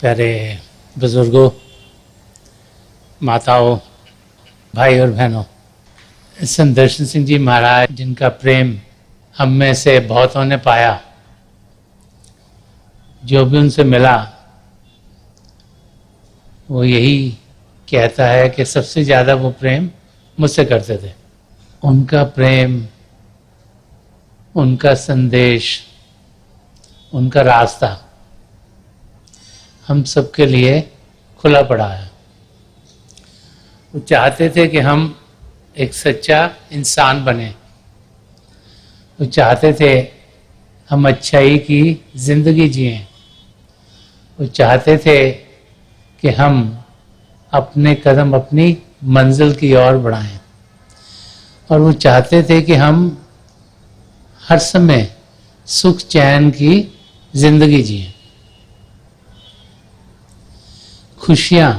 प्यारे बुजुर्गों, माताओं, भाई और बहनों, संत दर्शन सिंह जी महाराज जिनका प्रेम हम में से बहुतों ने पाया, जो भी उनसे मिला वो यही कहता है कि सबसे ज़्यादा वो प्रेम मुझसे करते थे। उनका प्रेम, उनका संदेश, उनका रास्ता हम सबके लिए खुला पड़ा है। वो चाहते थे कि हम एक सच्चा इंसान बने। वो चाहते थे हम अच्छाई की जिंदगी जिएं। वो चाहते थे कि हम अपने कदम अपनी मंजिल की ओर बढ़ाएं। और वो चाहते थे कि हम हर समय सुख चैन की जिंदगी जिएं। खुशियां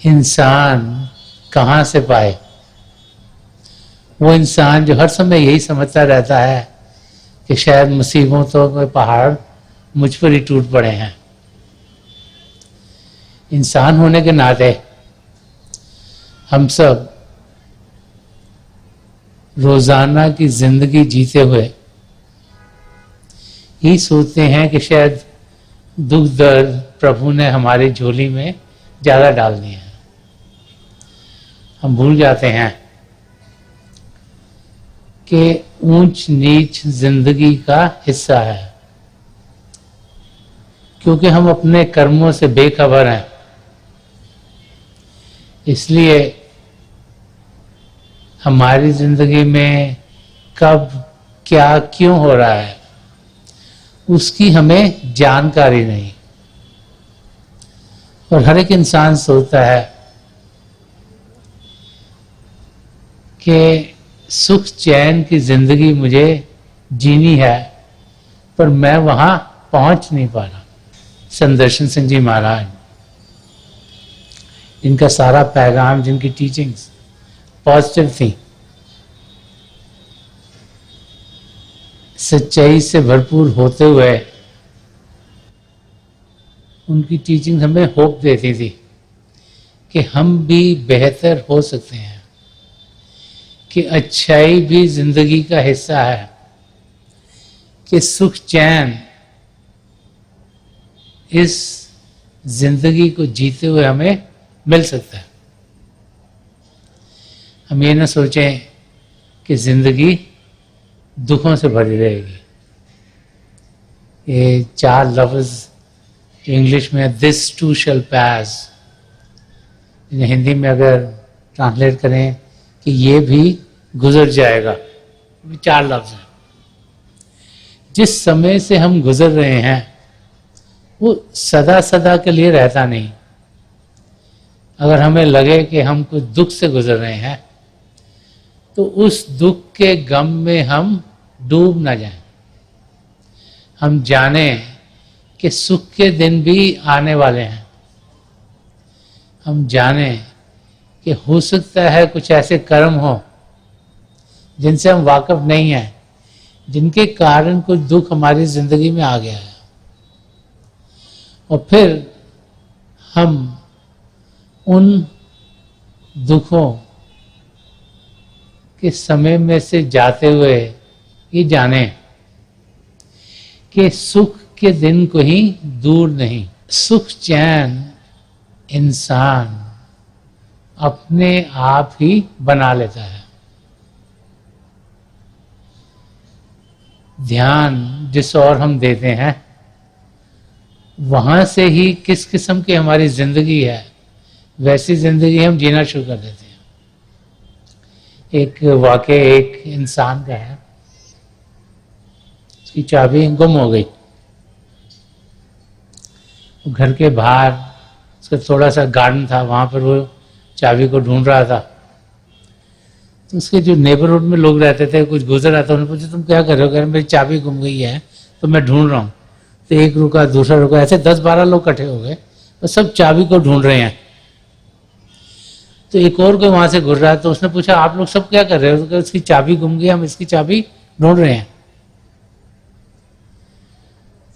इंसान कहाँ से पाए? वो इंसान जो हर समय यही समझता रहता है कि शायद मुसीबतों के पहाड़ मुझ पर ही टूट पड़े हैं। इंसान होने के नाते हम सब रोजाना की जिंदगी जीते हुए ही सोचते हैं कि शायद दुख दर्द प्रभु ने हमारी झोली में ज़्यादा डाल दिए हैं। हम भूल जाते हैं कि ऊंच नीच जिंदगी का हिस्सा है, क्योंकि हम अपने कर्मों से बेखबर हैं। इसलिए हमारी जिंदगी में कब क्या क्यों हो रहा है उसकी हमें जानकारी नहीं। और हर एक इंसान सोचता है कि सुख चैन की जिंदगी मुझे जीनी है, पर मैं वहां पहुंच नहीं पा रहा। संत दर्शन सिंह जी महाराज, इनका सारा पैगाम, जिनकी टीचिंग्स पॉजिटिव थी, सच्चाई से भरपूर होते हुए उनकी टीचिंग हमें होप देती थी कि हम भी बेहतर हो सकते हैं, कि अच्छाई भी जिंदगी का हिस्सा है, कि सुख चैन इस जिंदगी को जीते हुए हमें मिल सकता है। हम ये न सोचें कि जिंदगी दुखों से भरी रहेगी। ये 4 लफ्ज़ इंग्लिश में दिस टू शैल पास, हिंदी में अगर ट्रांसलेट करें कि ये भी गुजर जाएगा, 4 लफ्ज़ हैं। जिस समय से हम गुजर रहे हैं वो सदा सदा के लिए रहता नहीं। अगर हमें लगे कि हम कुछ दुख से गुजर रहे हैं तो उस दुख के गम में हम डूब ना जाएं। हम जाने कि सुख के दिन भी आने वाले हैं। हम जाने कि हो सकता है कुछ ऐसे कर्म हो जिनसे हम वाकिफ नहीं हैं, जिनके कारण कुछ दुख हमारी जिंदगी में आ गया है, और फिर हम उन दुखों के समय में से जाते हुए ये जाने कि सुख के दिन को ही दूर नहीं। सुख चैन इंसान अपने आप ही बना लेता है। ध्यान जिस ओर हम देते हैं वहां से ही किस किस्म की हमारी जिंदगी है वैसी जिंदगी हम जीना शुरू कर देते हैं। एक वाक़या एक इंसान का है, उसकी चाबी गुम हो गई। घर के बाहर उसका थोड़ा सा गार्डन था, वहाँ पर वो चाबी को ढूंढ रहा था। तो उसके जो नेबरहुड में लोग रहते थे, कुछ गुजर रहा था, उन्होंने पूछा तुम क्या कर रहे हो? कह मेरी चाबी गुम गई है तो मैं ढूंढ रहा हूँ। तो एक रुका, दूसरा रुका, ऐसे 10-12 लोग इकट्ठे हो गए और सब चाबी को ढूंढ रहे हैं। तो एक और कोई वहां से घुर रहा है, तो उसने पूछा आप लोग सब क्या कर रहे हो? तो उसकी चाबी गुम गई, हम इसकी चाबी ढूंढ रहे हैं।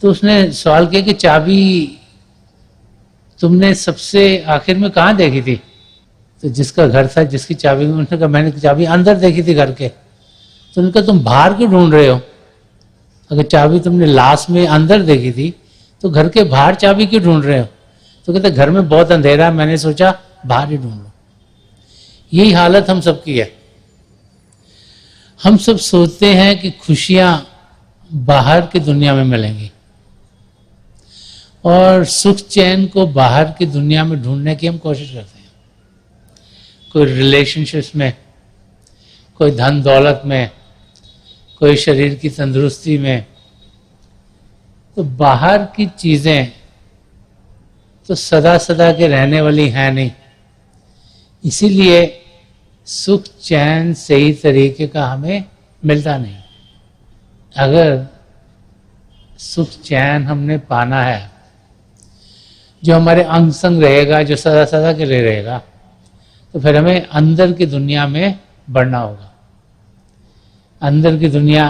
तो उसने सवाल किया कि चाबी तुमने सबसे आखिर में कहाँ देखी थी? तो जिसका घर था, जिसकी चाबी, उसने कहा मैंने चाबी अंदर देखी थी घर के। तो उन्होंने कहा तुम बाहर क्यों ढूंढ रहे हो? अगर चाबी तुमने लास्ट में अंदर देखी थी तो घर के बाहर चाबी क्यों ढूंढ रहे हो? तो कहते घर में बहुत अंधेरा है, मैंने सोचा बाहर ही ढूंढ लो। यही हालत हम सबकी है। हम सब सोचते हैं कि खुशियां बाहर की दुनिया में मिलेंगी और सुख चैन को बाहर की दुनिया में ढूंढने की हम कोशिश करते हैं। कोई रिलेशनशिप्स में, कोई धन दौलत में, कोई शरीर की तंदुरुस्ती में। तो बाहर की चीजें तो सदा सदा के रहने वाली हैं नहीं, इसीलिए सुख चैन सही तरीके का हमें मिलता नहीं। अगर सुख चैन हमने पाना है जो हमारे अंग संग रहेगा, जो सदा सदा के लिए रहेगा, तो फिर हमें अंदर की दुनिया में बढ़ना होगा। अंदर की दुनिया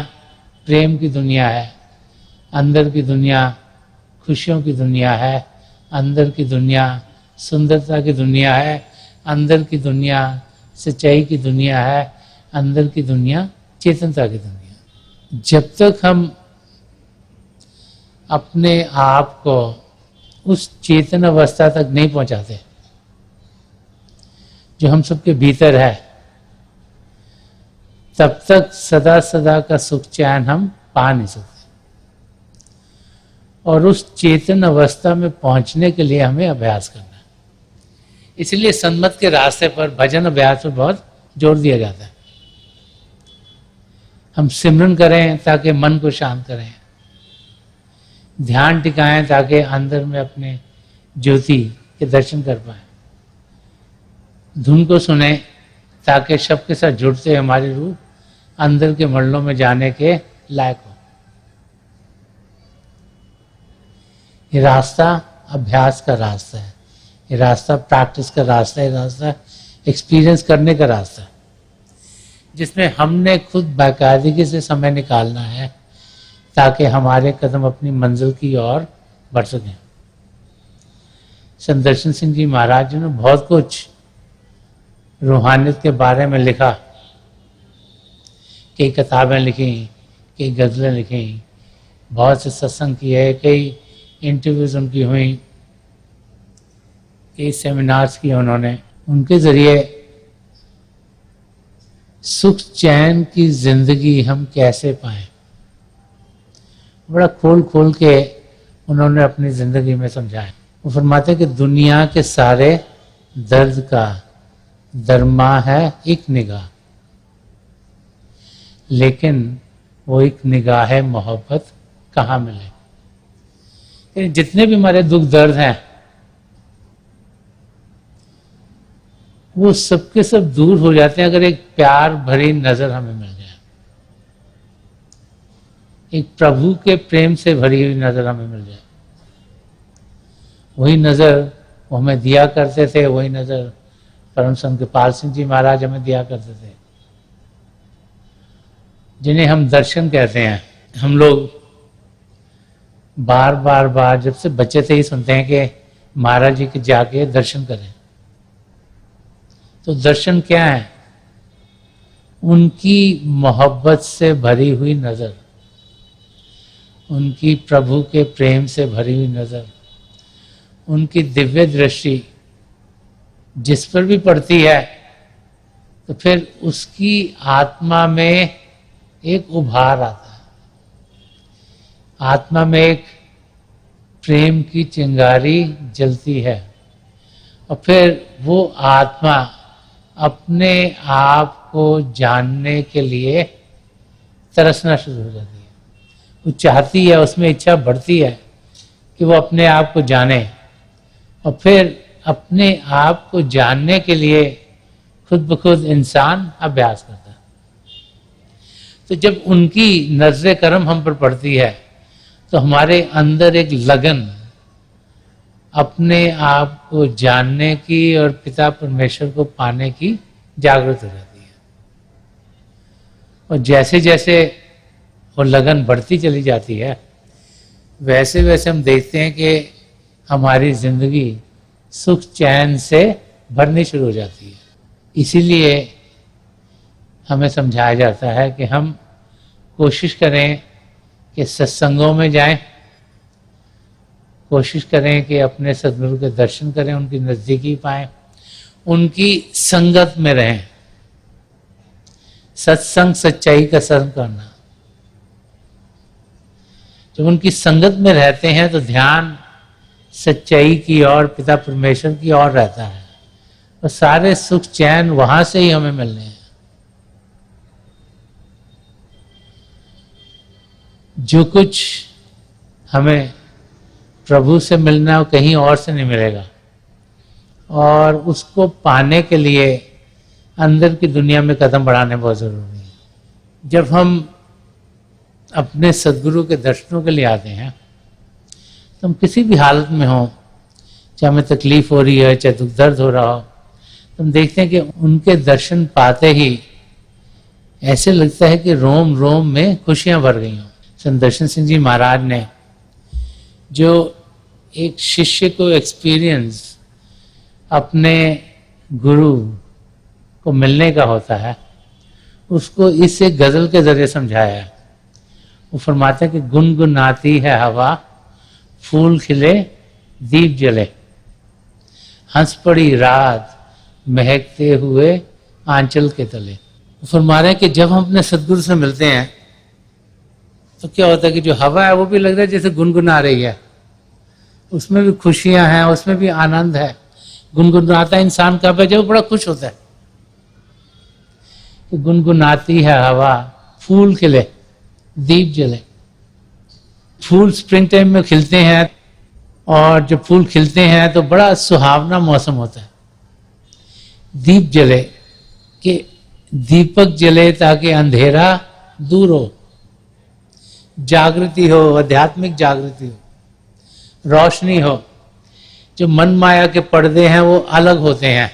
प्रेम की दुनिया है, अंदर की दुनिया खुशियों की दुनिया है, अंदर की दुनिया सुंदरता की दुनिया है, अंदर की दुनिया सच्चाई की दुनिया है, अंदर की दुनिया चेतनता की दुनिया। जब तक हम अपने आप को उस चेतन अवस्था तक नहीं पहुंचाते जो हम सबके भीतर है, तब तक सदा सदा का सुख चैन हम पा नहीं सकते। और उस चेतन अवस्था में पहुंचने के लिए हमें अभ्यास करना है। इसलिए सन्मत के रास्ते पर भजन अभ्यास पर बहुत जोर दिया जाता है। हम सिमरन करें ताकि मन को शांत करें, ध्यान टिकाएं ताकि अंदर में अपने ज्योति के दर्शन कर पाए, धुन को सुने ताकि शब्द के साथ जुड़ते हमारी रूह अंदर के मंडलों में जाने के लायक हो। ये रास्ता अभ्यास का रास्ता है, ये रास्ता प्रैक्टिस का रास्ता है, ये रास्ता एक्सपीरियंस करने का रास्ता है, जिसमें हमने खुद बाकायदगी से समय निकालना है ताकि हमारे कदम अपनी मंजिल की ओर बढ़ सकें। संत दर्शन सिंह जी महाराज जी ने बहुत कुछ रूहानियत के बारे में लिखा, कई किताबें लिखी, कई गज़लें लिखी, बहुत से सत्संग किए, कई इंटरव्यूज उनकी हुई, कई सेमिनार्स किए उन्होंने। उनके ज़रिए सुख चैन की जिंदगी हम कैसे पाएं, बड़ा खोल खोल के उन्होंने अपनी जिंदगी में समझाया। वो फरमाते कि दुनिया के सारे दर्द का दरमा है एक निगाह, लेकिन वो एक निगाह मोहब्बत कहाँ मिले। जितने भी हमारे दुख दर्द हैं वो सबके सब दूर हो जाते हैं अगर एक प्यार भरी नजर हमें मिल जाए, एक प्रभु के प्रेम से भरी हुई नजर हमें मिल जाए। वही नजर वो हमें दिया करते थे, वही नजर परम संत कृपाल सिंह जी महाराज हमें दिया करते थे, जिन्हें हम दर्शन कहते हैं। हम लोग बार बार बार जब से बच्चे थे ही सुनते हैं कि महाराज जी के जाके दर्शन करें। तो दर्शन क्या है? उनकी मोहब्बत से भरी हुई नजर, उनकी प्रभु के प्रेम से भरी हुई नजर, उनकी दिव्य दृष्टि जिस पर भी पड़ती है तो फिर उसकी आत्मा में एक उभार आता है, आत्मा में एक प्रेम की चिंगारी जलती है और फिर वो आत्मा अपने आप को जानने के लिए तरसना शुरू हो जाती है। वो चाहती है, उसमें इच्छा बढ़ती है कि वो अपने आप को जाने और फिर अपने आप को जानने के लिए खुद ब खुद इंसान अभ्यास करता है। तो जब उनकी नजर करम हम पर पड़ती है तो हमारे अंदर एक लगन अपने आप को जानने की और पिता परमेश्वर को पाने की जागृत हो जाती है। और जैसे जैसे वो लगन बढ़ती चली जाती है वैसे वैसे हम देखते हैं कि हमारी जिंदगी सुख चैन से भरनी शुरू हो जाती है। इसीलिए हमें समझाया जाता है कि हम कोशिश करें कि सत्संगों में जाएं, कोशिश करें कि अपने सद्गुरु के दर्शन करें, उनकी नज़दीकी पाएं, उनकी संगत में रहें। सत्संग सच्चाई का संग करना। जब उनकी संगत में रहते हैं तो ध्यान सच्चाई की ओर, पिता परमेश्वर की ओर रहता है और सारे सुख चैन वहां से ही हमें मिलने हैं। जो कुछ हमें प्रभु से मिलना है वो कहीं और से नहीं मिलेगा, और उसको पाने के लिए अंदर की दुनिया में कदम बढ़ाने बहुत ज़रूरी है। जब हम अपने सद्गुरु के दर्शनों के लिए आते हैं तो हम किसी भी हालत में हों, चाहे हमें तकलीफ हो रही है, चाहे दुख दर्द हो रहा हो, तो हम देखते हैं कि उनके दर्शन पाते ही ऐसे लगता है कि रोम रोम में खुशियां भर गई हों। संत दर्शन सिंह जी महाराज ने जो एक शिष्य को एक्सपीरियंस अपने गुरु को मिलने का होता है, उसको इस एक गजल के जरिए समझाया है। वो फरमाते हैं कि गुनगुनाती है हवा, फूल खिले दीप जले, हंस पड़ी रात महकते हुए आंचल के तले। वो फरमा रहे हैं कि जब हम अपने सद्गुरु से मिलते हैं तो क्या होता है कि जो हवा है वो भी लग रहा है जैसे गुनगुना रही है, उसमें भी खुशियां हैं, उसमें भी आनंद है। गुनगुनाता इंसान कब है? जब बड़ा खुश होता है। कि गुनगुनाती है हवा, फूल खिले दीप जले। फूल स्प्रिंग टाइम में खिलते हैं और जब फूल खिलते हैं तो बड़ा सुहावना मौसम होता है। दीप जले कि दीपक जले ताकि अंधेरा दूर हो, जागृति हो, आध्यात्मिक जागृति हो, रोशनी हो। जो मन माया के पर्दे हैं वो अलग होते हैं,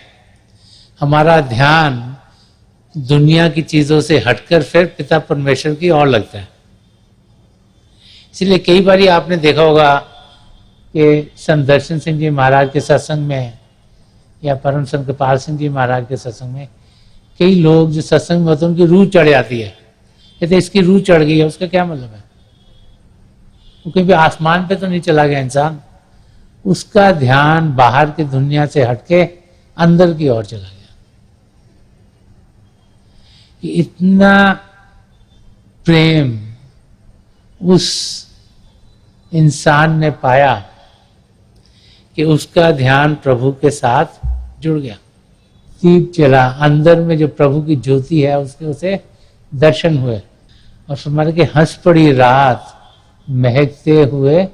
हमारा ध्यान दुनिया की चीजों से हटकर फिर पिता परमेश्वर की ओर लगता है। इसलिए कई बार आपने देखा होगा कि संत दर्शन सिंह जी महाराज के सत्संग में या परम संत कृपाल सिंह जी महाराज के सत्संग में कई लोग जो सत्संग में होते हैं उनकी रूह चढ़ जाती है। कहते इसकी रूह चढ़ गई है, उसका क्या मतलब है? वो कहीं भी आसमान पे तो नहीं चला गया इंसान, उसका ध्यान बाहर की दुनिया से हटके अंदर की ओर चला गया। कि इतना प्रेम उस इंसान ने पाया कि उसका ध्यान प्रभु के साथ जुड़ गया। दीप जला, अंदर में जो प्रभु की ज्योति है उसके उसे दर्शन हुए। और हमारे के हंस पड़ी रात महकते हुए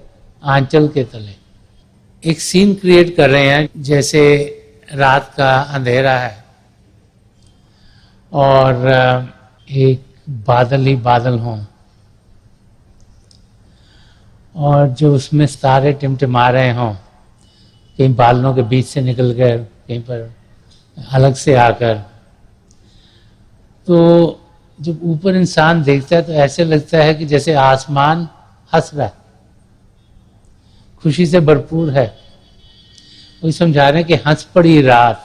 आंचल के तले। एक सीन क्रिएट कर रहे हैं जैसे रात का अंधेरा है और एक बादल ही बादल हों और जो उसमें सितारे टिमटिमा रहे हों, कहीं बादलों के बीच से निकल कर, कहीं पर अलग से आकर। तो जब ऊपर इंसान देखता है तो ऐसे लगता है कि जैसे आसमान हंस रहा है, खुशी से भरपूर है। वही समझा रहे हैं कि हंस पड़ी रात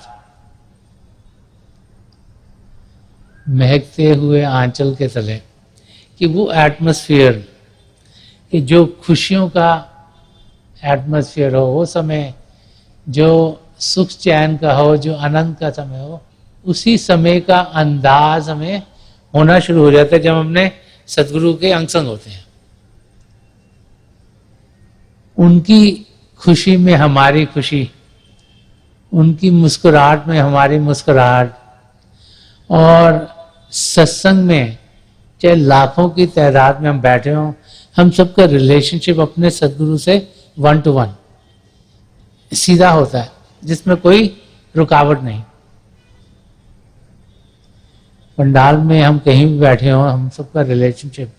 महकते हुए आंचल के तले। कि वो एटमॉस्फेयर, कि जो खुशियों का एटमॉस्फेयर हो, वो समय जो सुख चैन का हो, जो आनंद का समय हो, उसी समय का अंदाज हमें होना शुरू हो जाता है जब हमने सद्गुरु के अंग संग होते हैं। उनकी खुशी में हमारी खुशी, उनकी मुस्कुराहट में हमारी मुस्कुराहट, और सत्संग में चाहे लाखों की तादाद में हम बैठे हों, हम सबका रिलेशनशिप अपने सद्गुरु से 1 to 1 सीधा होता है, जिसमें कोई रुकावट नहीं। पंडाल में हम कहीं भी बैठे हों, हम सबका रिलेशनशिप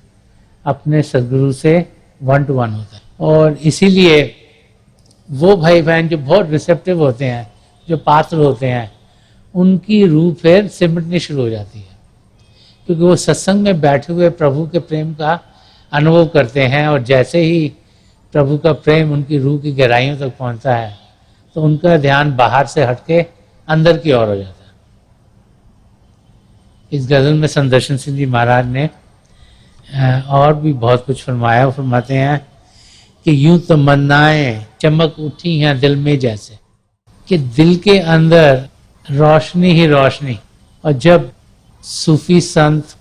अपने सद्गुरु से 1 to 1 होता है। और इसीलिए वो भाई बहन जो बहुत रिसेप्टिव होते हैं, जो पात्र होते हैं, उनकी रूह फिर सिमटनी शुरू हो जाती है, क्योंकि वो सत्संग में बैठे हुए प्रभु के प्रेम का अनुभव करते हैं। और जैसे ही प्रभु का प्रेम उनकी रूह की गहराइयों तक पहुंचता है तो उनका ध्यान बाहर से हटके अंदर की ओर हो जाता है। इस गजल में संदर्शन सिंह जी महाराज ने और भी बहुत कुछ फरमाया। फरमाते हैं कि यूं तमन्नाएं चमक उठी हैं दिल में जैसे, कि दिल के अंदर रोशनी ही रोशनी। और जब सूफी संत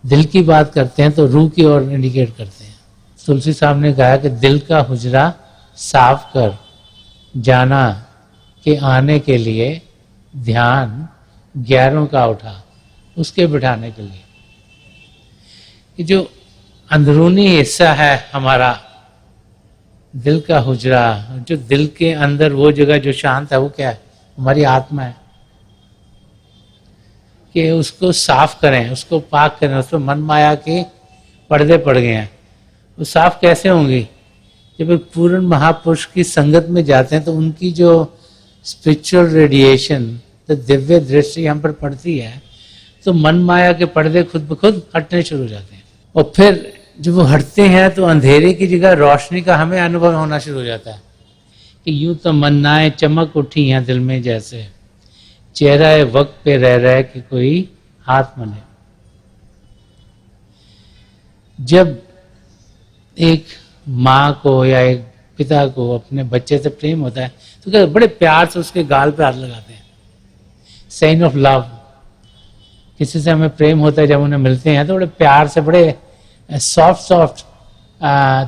दिल की बात करते हैं तो रूह की ओर इंडिकेट करते हैं। तुलसी साहब ने कहा कि दिल का हुजरा साफ कर, जाना के आने के लिए ध्यान 11 का उठा, उसके बिठाने के लिए। कि जो अंदरूनी हिस्सा है हमारा दिल का हुजरा, जो दिल के अंदर वो जगह जो शांत है, वो क्या है? हमारी आत्मा है। कि उसको साफ करें, उसको पाक करें। उस पर मन माया के पर्दे पड़ गए हैं, वो साफ कैसे होंगी? जब एक पूर्ण महापुरुष की संगत में जाते हैं तो उनकी जो स्पिरिचुअल रेडिएशन, तो दिव्य दृष्टि हम पर पड़ती है, तो मन माया के पर्दे खुद ब खुद हटने शुरू हो जाते हैं। और फिर जब वो हटते हैं तो अंधेरे की जगह रोशनी का हमें अनुभव होना शुरू हो जाता है। कि यूं तमन्नाएं चमक उठी हैं दिल में जैसे, चेहरा वक्त पे रह रहे कि कोई हाथ मले। जब एक माँ को या एक पिता को अपने बच्चे से प्रेम होता है तो क्या बड़े प्यार से उसके गाल पे हाथ लगाते हैं, साइन ऑफ लव। किसी से हमें प्रेम होता है, जब उन्हें मिलते हैं तो बड़े प्यार से, बड़े सॉफ्ट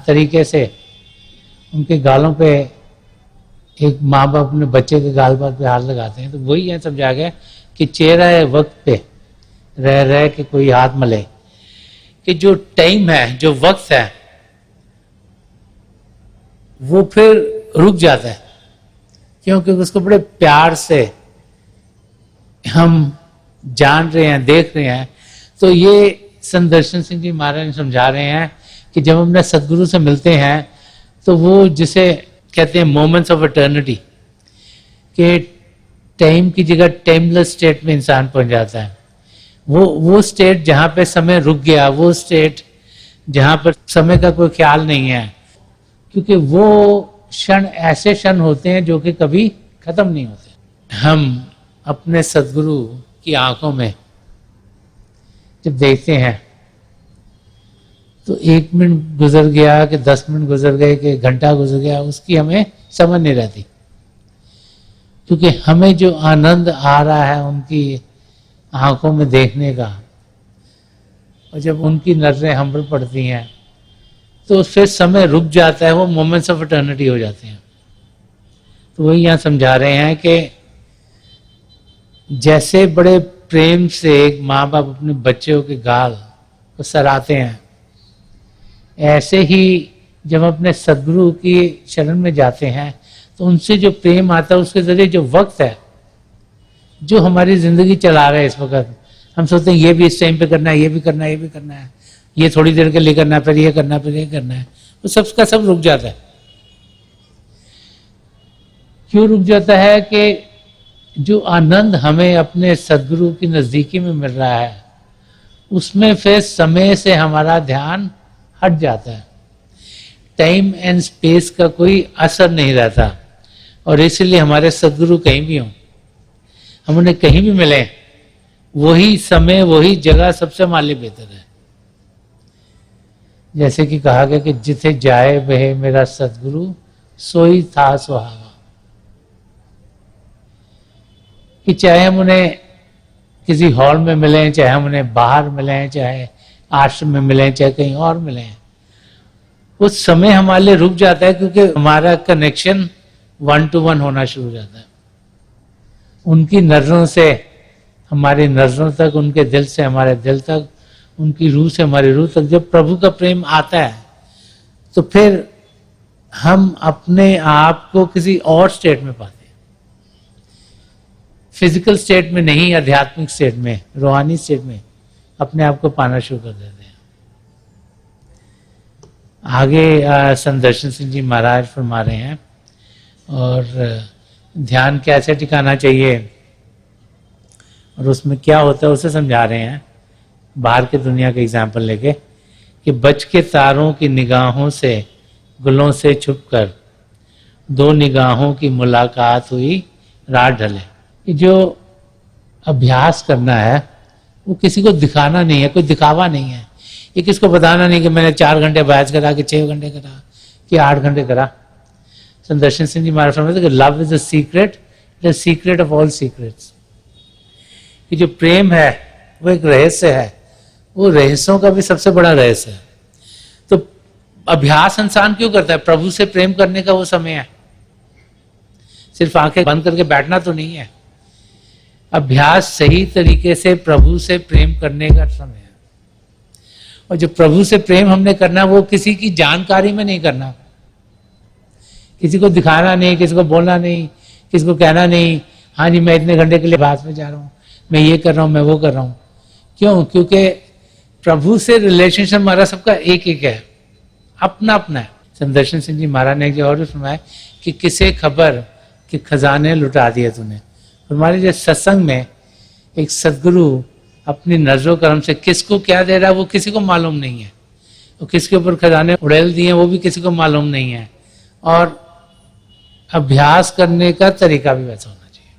तरीके से उनके गालों पे एक माँ बाप अपने बच्चे के गाल बाल पे हाथ लगाते हैं। तो वही यहाँ समझा गया कि चेहरा है वक्त पे रह के कोई हाथ मले। कि जो टाइम है, जो वक्त है, वो फिर रुक जाता है, क्योंकि उसको बड़े प्यार से हम जान रहे हैं, देख रहे हैं। तो ये संदर्शन सिंह जी महाराज समझा रहे हैं कि जब हम अपने सदगुरु से मिलते हैं तो वो जिसे कहते हैं मोमेंट्स ऑफ इटर्निटी, के टाइम की जगह टाइमलेस स्टेट में इंसान पहुंच जाता है। वो स्टेट जहाँ पे समय रुक गया, वो स्टेट जहाँ पर समय का कोई ख्याल नहीं है, क्योंकि वो क्षण ऐसे क्षण होते हैं जो कि कभी खत्म नहीं होते। हम अपने सदगुरु की आंखों में जब देखते हैं तो 1 मिनट गुजर गया कि 10 मिनट गुजर गए कि घंटा गुजर गया, उसकी हमें समझ नहीं रहती। क्योंकि हमें जो आनंद आ रहा है उनकी आंखों में देखने का, और जब उनकी नजरें हम पर पड़ती हैं तो फिर समय रुक जाता है, वो मोमेंट्स ऑफ इटर्निटी हो जाते हैं। तो वही यहाँ समझा रहे हैं कि जैसे बड़े प्रेम से एक माँ बाप अपने बच्चों के गाल को सराहते हैं, ऐसे ही जब अपने सदगुरु की शरण में जाते हैं तो उनसे जो प्रेम आता है, उसके जरिए जो वक्त है, जो हमारी जिंदगी चला रहे हैं इस वक्त, हम सोचते हैं ये भी इस टाइम पे करना है, ये भी करना है, ये भी करना है, ये थोड़ी देर के लिए करना है, फिर ये करना है, फिर ये करना है, तो सबका सब रुक जाता है। क्यों रुक जाता है? कि जो आनंद हमें अपने सदगुरु की नजदीकी में मिल रहा है, उसमें फिर समय से हमारा ध्यान हट जाता है। टाइम एंड स्पेस का कोई असर नहीं रहता, और इसलिए हमारे सदगुरु कहीं भी हों, हम उन्हें कहीं भी मिले, वही समय वही जगह सबसे माली बेहतर है। जैसे कि कहा गया कि जिथे जाए बहे मेरा सदगुरु सोई था सुहावा। कि चाहे हम उन्हें किसी हॉल में मिलें, चाहे हम उन्हें बाहर मिलें, चाहे आश्रम में मिलें, चाहे कहीं और मिलें, उस समय हमारे लिए रुक जाता है, क्योंकि हमारा कनेक्शन 1 to 1 होना शुरू हो जाता है। उनकी नजरों से हमारी नजरों तक, उनके दिल से हमारे दिल तक, उनकी रूह से हमारी रूह तक जब प्रभु का प्रेम आता है तो फिर हम अपने आप को किसी और स्टेट में पाते हैं। फिजिकल स्टेट में नहीं, आध्यात्मिक स्टेट में, रूहानी स्टेट में अपने आप को पाना शुरू कर देते हैं। आगे संदर्शन सिंह जी महाराज फरमा रहे हैं, और ध्यान कैसे टिकाना चाहिए और उसमें क्या होता है उसे समझा रहे हैं, बाहर की दुनिया का एग्जाम्पल लेके। कि बच के तारों की निगाहों से गुलों से छुपकर दो निगाहों की मुलाकात हुई, रात ढले। कि जो अभ्यास करना है वो किसी को दिखाना नहीं है, कोई दिखावा नहीं है। ये किसको बताना नहीं कि मैंने 4 घंटे अभ्यास करा, कि 6 घंटे करा, कि 8 घंटे करा। दर्शन सिंह जी महाराज फरमाते कि love is the secret, the secret of all secrets. कि जो प्रेम है वो एक रहस्य है, वो रहस्यों का भी सबसे बड़ा रहस्य है। तो अभ्यास इंसान क्यों करता है? प्रभु से प्रेम करने का वो समय है। सिर्फ आंखें बंद करके बैठना तो नहीं है। अभ्यास सही तरीके से प्रभु से प्रेम करने का समय है। और जो प्रभु से प्रेम हमने करना वो किसी की जानकारी में नहीं करना, किसी को दिखाना नहीं, किसी को बोलना नहीं, किसी को कहना नहीं हाँ जी मैं इतने घंटे के लिए अभ्यास में जा रहा हूँ, मैं ये कर रहा हूँ, मैं वो कर रहा हूँ। क्यों? क्योंकि प्रभु से रिलेशनशिप हमारा सबका एक एक है, अपना अपना है। दर्शन सिंह जी महाराज ने और भी फरमाया कि किसे खबर कि खजाने लुटा दिए तूने। हमारे जो सत्संग में एक सदगुरु अपनी नजरों करम से किसको क्या दे रहा है वो किसी को मालूम नहीं है, वो किसके ऊपर खजाने उड़ेल दिए वो भी किसी को मालूम नहीं है। और अभ्यास करने का तरीका भी वैसा होना चाहिए।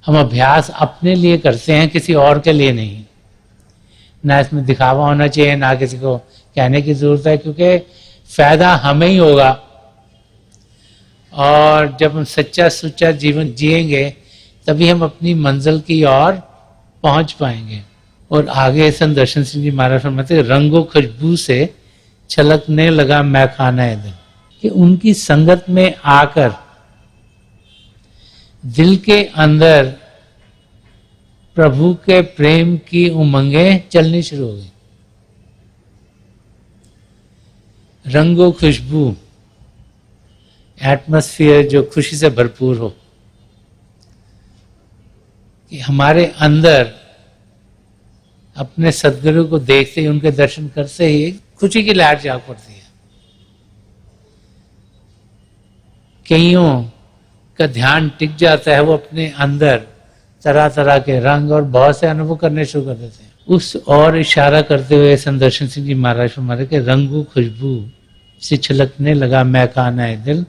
हम अभ्यास अपने लिए करते हैं, किसी और के लिए नहीं। ना इसमें दिखावा होना चाहिए, ना किसी को कहने की जरूरत है, क्योंकि फायदा हमें ही होगा। और जब हम सच्चा सुच्चा जीवन जिएंगे तभी हम अपनी मंजिल की ओर पहुंच पाएंगे। और आगे संत दर्शन सिंह जी महाराज फरमाते रंगो खुशबू से छलकने लगा मैं खाना है दिल। कि उनकी संगत में आकर दिल के अंदर प्रभु के प्रेम की उमंगें चलनी शुरू हो गई। रंगो खुशबू, एटमॉस्फेयर जो खुशी से भरपूर हो, कि हमारे अंदर अपने सदगुरु को देखते ही, उनके दर्शन करते ही खुशी की लहर जाग पड़ती है। कईयों का ध्यान टिक जाता है, वो अपने अंदर तरह तरह के रंग और बहुत से अनुभव करने शुरू कर देते हैं। उस और इशारा करते हुए संत दर्शन सिंह जी महाराज हमारे के रंगू खुशबू से छलकने लगा मैं खाना है दिल,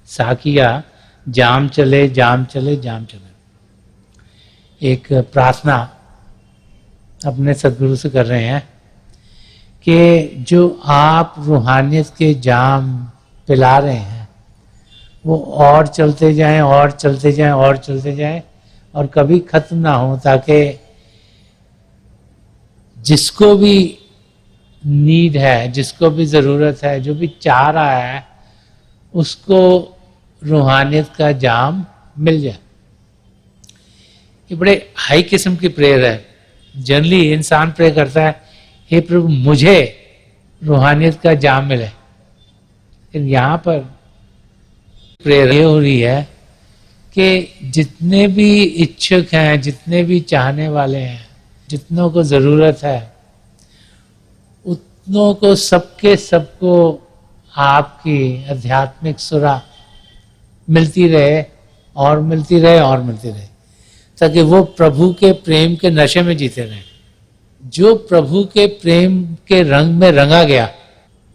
साकिया जाम चले जाम चले जाम चले। एक प्रार्थना अपने सदगुरु से कर रहे हैं कि जो आप रूहानियत के जाम पिला रहे हैं वो और चलते जाएं और चलते जाएं और चलते जाएं और कभी खत्म ना हो, ताकि जिसको भी नीड है, जिसको भी ज़रूरत है, जो भी चाह रहा है, उसको रूहानियत का जाम मिल जाए। ये बड़े हाई किस्म की प्रेयर है। जनरली इंसान प्रे करता है हे प्रभु मुझे रूहानियत का जाम मिले, लेकिन यहाँ पर प्रेयर ये हो रही है कि जितने भी इच्छुक हैं, जितने भी चाहने वाले हैं, जितनों को ज़रूरत है, उतनों को सबके सबको आपकी आध्यात्मिक सुरा मिलती रहे और मिलती रहे और मिलती रहे, ताकि वो प्रभु के प्रेम के नशे में जीते रहें। जो प्रभु के प्रेम के रंग में रंगा गया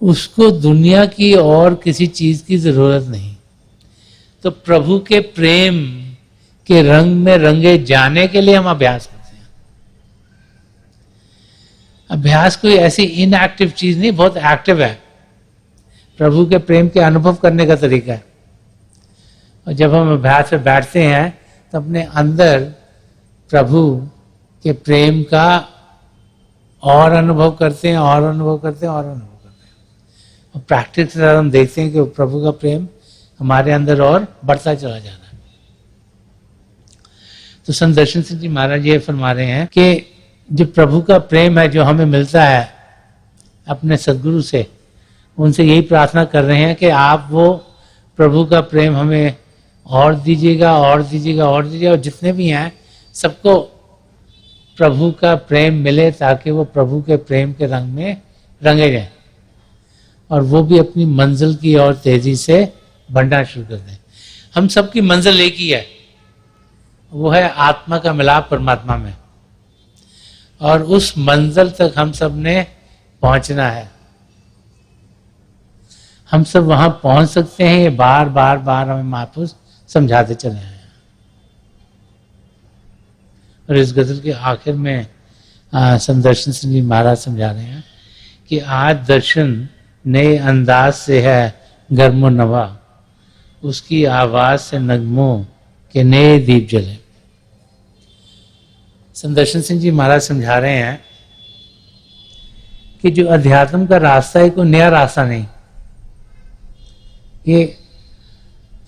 उसको दुनिया की और किसी चीज की जरूरत नहीं। तो प्रभु के प्रेम के रंग में रंगे जाने के लिए हम अभ्यास करते हैं। अभ्यास कोई ऐसी इनएक्टिव चीज नहीं, बहुत एक्टिव है। प्रभु के प्रेम के अनुभव करने का तरीका है। और जब हम अभ्यास में बैठते हैं तो अपने अंदर प्रभु के प्रेम का और अनुभव करते हैं और अनुभव करते हैं और अनुभव करते हैं। और प्रैक्टिस के साथ हम देखते हैं कि प्रभु का प्रेम हमारे अंदर और बढ़ता चला जा रहा है। तो संत दर्शन सिंह जी महाराज ये फरमा रहे हैं कि जो प्रभु का प्रेम है जो हमें मिलता है अपने सदगुरु से, उनसे यही प्रार्थना कर रहे हैं कि आप वो प्रभु का प्रेम हमें और दीजिएगा और दीजिएगा और दीजिएगा, और जितने भी हैं सबको प्रभु का प्रेम मिले, ताकि वो प्रभु के प्रेम के रंग में रंगे जाएं और वो भी अपनी मंजिल की ओर तेजी से बढ़ना शुरू कर दें। हम सबकी मंजिल एक ही है, वो है आत्मा का मिलाप परमात्मा में, और उस मंजिल तक हम सब ने पहुंचना है। हम सब वहां पहुंच सकते हैं, ये बार बार बार हमें महापुरुष समझाते चले आए हैं। और इस गजल के आखिर में संदर्शन सिंह जी महाराज समझा रहे हैं कि आज दर्शन नए अंदाज से है गर्मो नवा, उसकी आवाज से नगमों के नए दीप जले। संदर्शन सिंह जी महाराज समझा रहे हैं कि जो अध्यात्म का रास्ता है कोई नया रास्ता नहीं, ये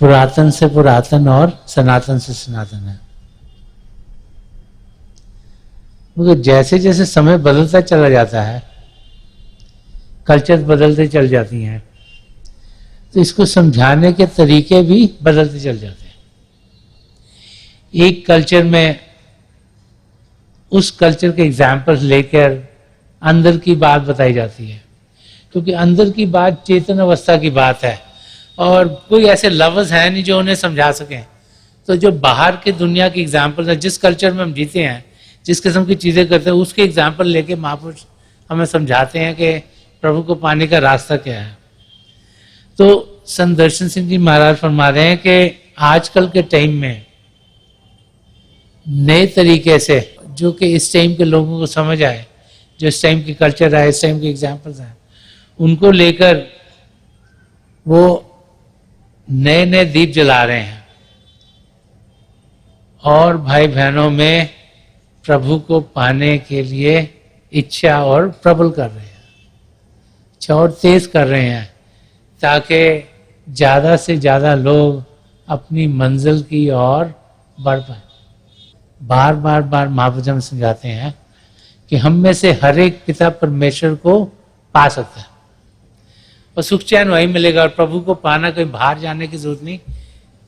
पुरातन से पुरातन और सनातन से सनातन है। मगर जैसे जैसे समय बदलता चला जाता है, कल्चर बदलते चल जाती हैं, तो इसको समझाने के तरीके भी बदलते चल जाते हैं। एक कल्चर में उस कल्चर के एग्जाम्पल्स लेकर अंदर की बात बताई जाती है, क्योंकि अंदर की बात चेतन अवस्था की बात है और कोई ऐसे लफ्ज है नहीं जो उन्हें समझा सकें। तो जो बाहर के दुनिया की एग्जाम्पल है, जिस कल्चर में हम जीते हैं, जिस किस्म की चीज़ें करते हैं, उसके एग्जाम्पल लेके महापुरुष हमें समझाते हैं कि प्रभु को पाने का रास्ता क्या है। तो संदर्शन सिंह जी महाराज फरमा रहे हैं कि आजकल के टाइम में नए तरीके से, जो कि इस टाइम के लोगों को समझ आए, जो इस टाइम की कल्चर है, इस टाइम के एग्जाम्पल्स हैं, उनको लेकर वो नए नए दीप जला रहे हैं और भाई बहनों में प्रभु को पाने के लिए इच्छा और प्रबल कर रहे हैं, इच्छा और तेज कर रहे हैं, ताकि ज़्यादा से ज़्यादा लोग अपनी मंजिल की ओर बढ़ पाए। बार बार बार महापुरुष हम समझाते हैं कि हम में से हर एक पिता परमेश्वर को पा सकता है और सुख चैन वही मिलेगा। और प्रभु को पाना कहीं बाहर जाने की जरूरत नहीं,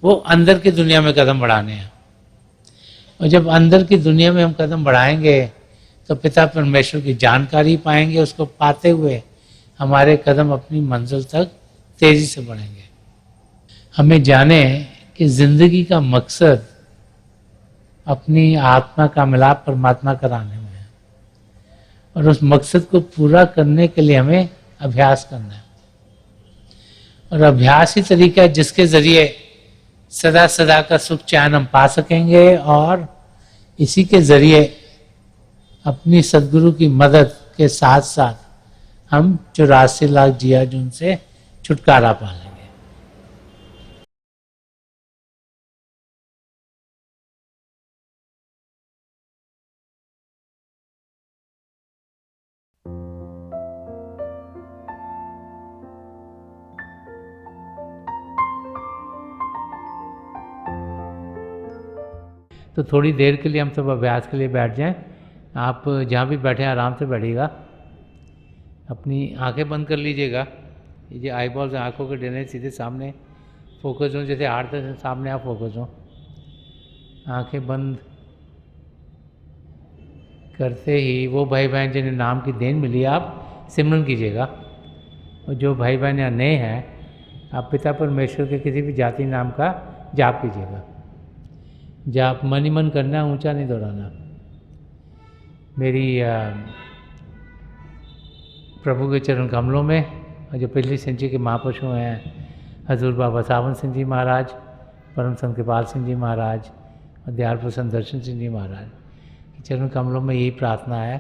वो अंदर की दुनिया में कदम बढ़ाने हैं। और जब अंदर की दुनिया में हम कदम बढ़ाएंगे तो पिता परमेश्वर की जानकारी पाएंगे, उसको पाते हुए हमारे कदम अपनी मंजिल तक तेजी से बढ़ेंगे। हमें जाने कि जिंदगी का मकसद अपनी आत्मा का मिलाप परमात्मा कराने में है और उस मकसद को पूरा करने के लिए हमें अभ्यास करना है। और अभ्यास ही तरीका है जिसके जरिए सदा सदा का सुख चैन हम पा सकेंगे और इसी के जरिए अपनी सदगुरु की मदद के साथ साथ हम 84 लाख जिया जुन से छुटकारा पा लेंगे। तो थोड़ी देर के लिए हम सब अभ्यास के लिए बैठ जाएं। आप जहाँ भी बैठे आराम से बैठिएगा, अपनी आंखें बंद कर लीजिएगा। ये जो आई बॉल्स आँखों के डरने सीधे सामने फोकस हो, जैसे हार्ट से सामने आप फोकस हो। आंखें बंद करते ही वो भाई बहन जिन्हें नाम की देन मिली आप सिमरन कीजिएगा। और जो भाई बहन यहाँ नए हैं, आप पिता परमेश्वर के किसी भी जाति नाम का जाप कीजिएगा। जाप मन ही मन करना, ऊंचा नहीं दोहराना। मेरी प्रभु के चरण कमलों में, और जो पिछली संचि के महापुरुष हैं हजूर बाबा सावन सिंह जी महाराज, परम संत कृपाल सिंह जी महाराज और दयाल प्रसन्न दर्शन सिंह जी महाराज के चरण कमलों में यही प्रार्थना है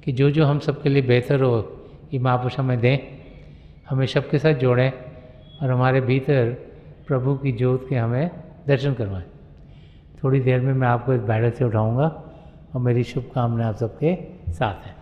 कि जो जो हम सबके लिए बेहतर हो, ये महापुरुष हमें दें, हमें सबके साथ जोड़ें और हमारे भीतर प्रभु की ज्योत के हमें दर्शन करवाएं। थोड़ी देर में मैं आपको इस बैठक से उठाऊंगा और मेरी शुभकामनाएं आप सबके साथ हैं।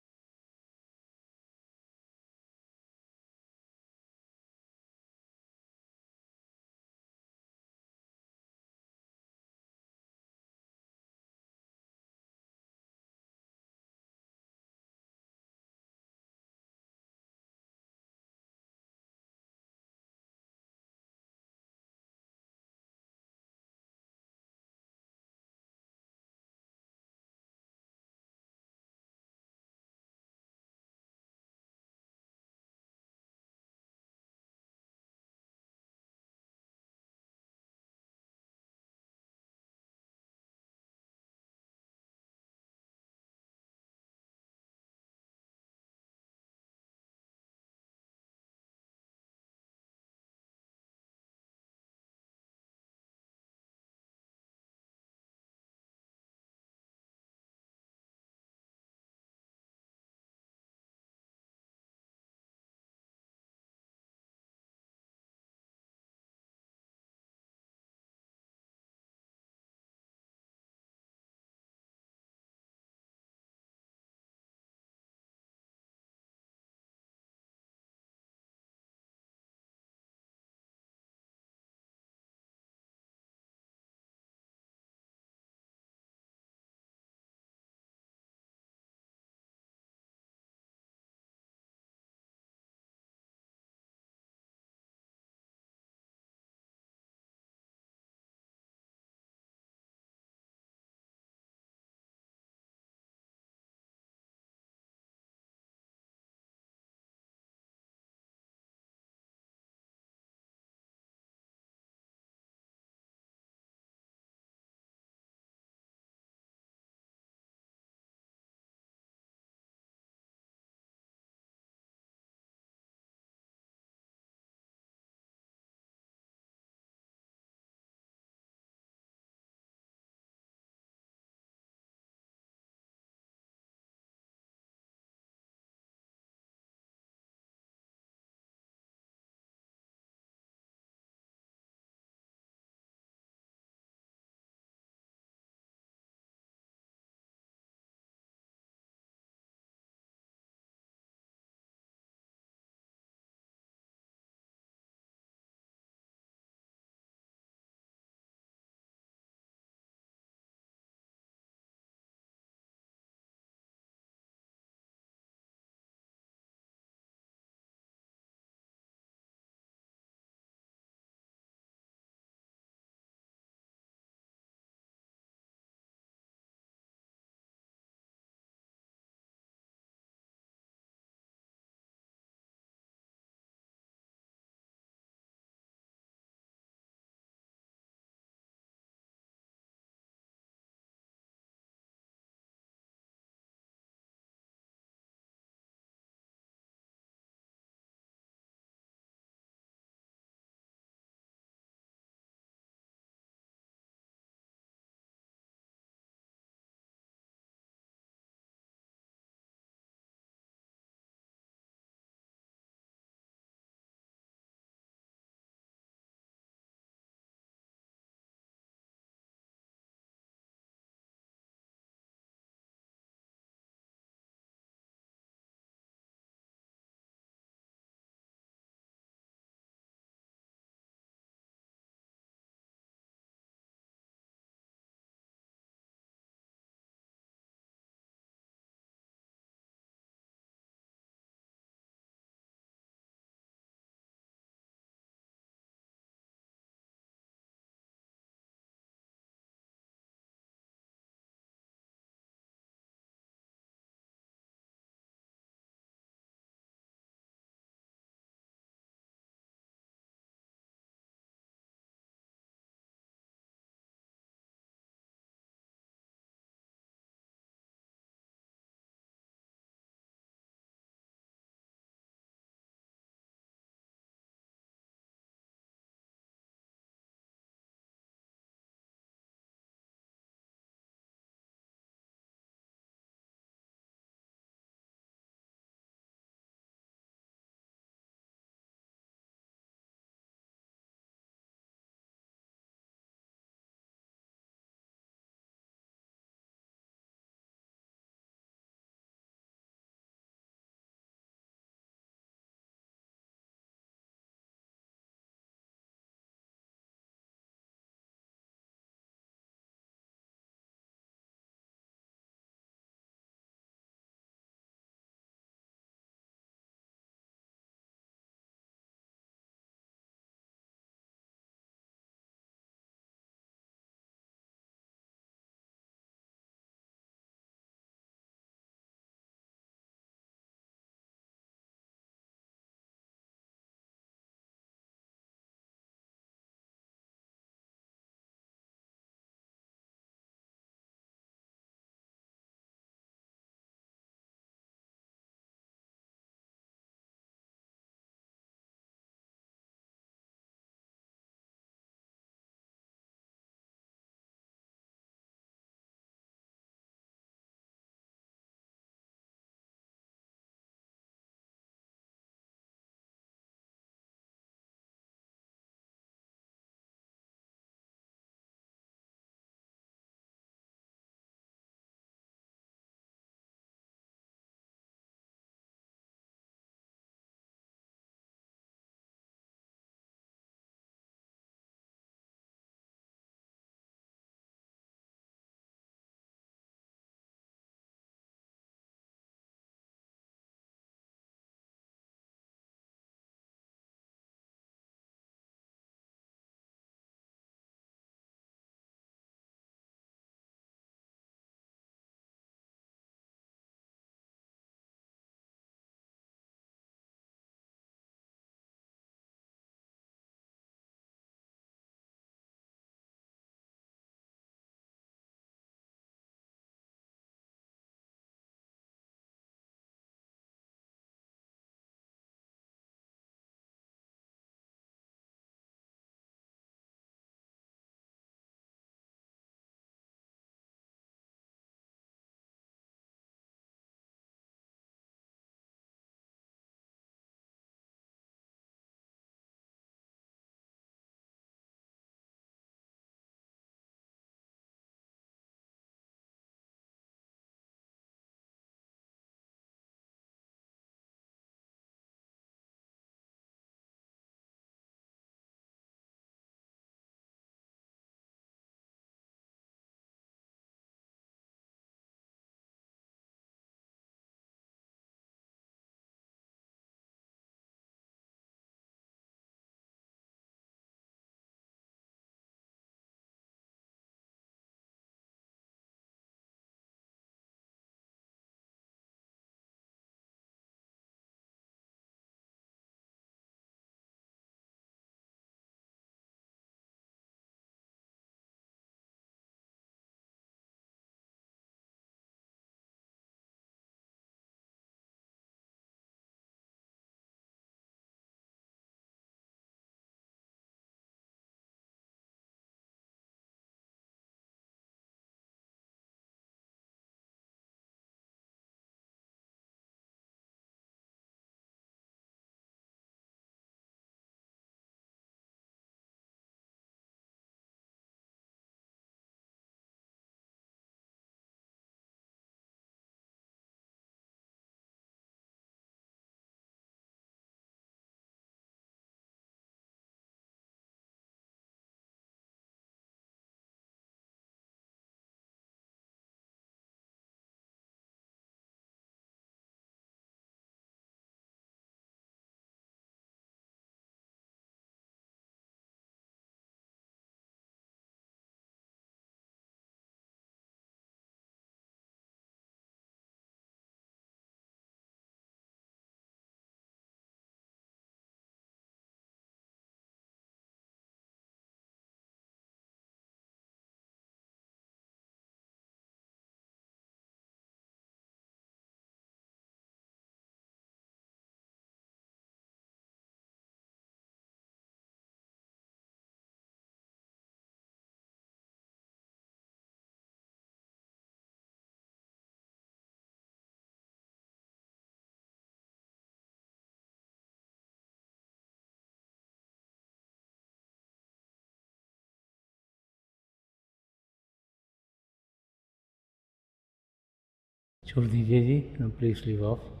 छोड़ दीजिए जी, प्लीज लीव ऑफ।